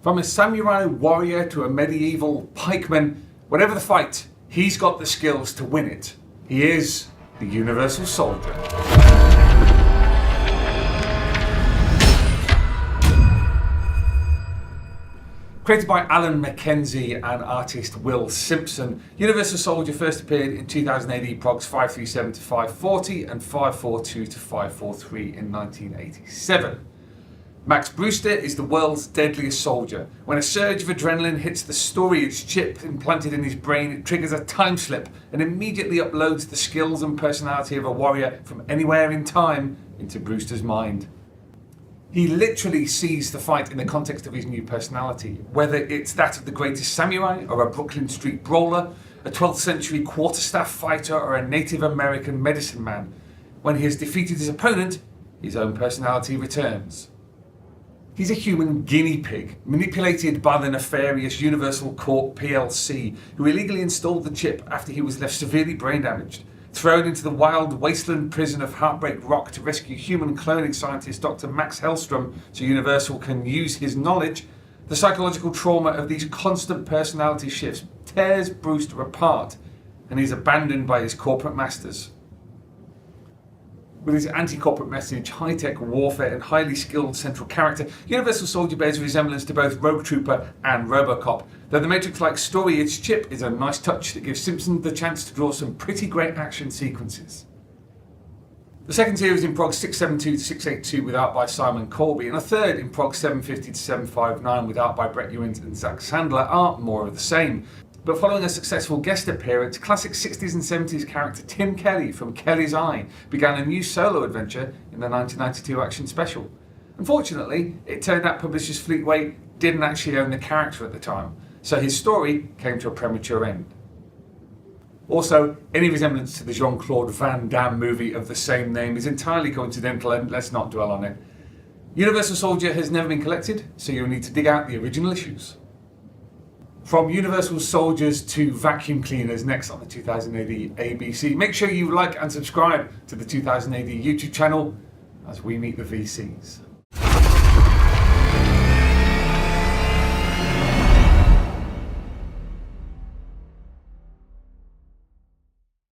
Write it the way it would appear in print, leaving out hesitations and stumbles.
From a samurai warrior to a medieval pikeman, whatever the fight, he's got the skills to win it. He is the Universal Soldier. Created by Alan McKenzie and artist Will Simpson, Universal Soldier first appeared in 2000 AD progs 537 to 540 and 542 to 543 in 1987. Max Brewster is the world's deadliest soldier. When a surge of adrenaline hits the storyge chip implanted in his brain, it triggers a time slip and immediately uploads the skills and personality of a warrior from anywhere in time into Brewster's mind. He literally sees the fight in the context of his new personality, whether it's that of the greatest samurai or a Brooklyn street brawler, a 12th century quarterstaff fighter or a Native American medicine man. When he has defeated his opponent, his own personality returns. He's a human guinea pig, manipulated by the nefarious Universal Corp plc, who illegally installed the chip after he was left severely brain damaged. Thrown into the wild wasteland prison of Heartbreak Rock to rescue human cloning scientist Dr. Max Hellstrom so Universal can use his knowledge, the psychological trauma of these constant personality shifts tears Brewster apart, and he's abandoned by his corporate masters. With his anti-corporate message, high-tech warfare and highly skilled central character, Universal Soldier bears a resemblance to both Rogue Trooper and Robocop, though the Matrix-like storyage chip is a nice touch that gives Simpson the chance to draw some pretty great action sequences. The second series in prog 672 to 682 with art by Simon Corby, and a third in prog 750 to 759 with art by Brett Ewins and Zach Sandler are more of the same. But following a successful guest appearance, classic 60s and 70s character Tim Kelly from Kelly's Eye began a new solo adventure in the 1992 action special. Unfortunately, it turned out publishers Fleetway didn't actually own the character at the time, so his story came to a premature end. Also, any resemblance to the Jean-Claude Van Damme movie of the same name is entirely coincidental, and let's not dwell on it. Universal Soldier has never been collected, so you'll need to dig out the original issues. From Universal Soldiers to vacuum cleaners next on the 2000 AD ABC. Make sure you like and subscribe to the 2000 AD YouTube channel as we meet the VCs.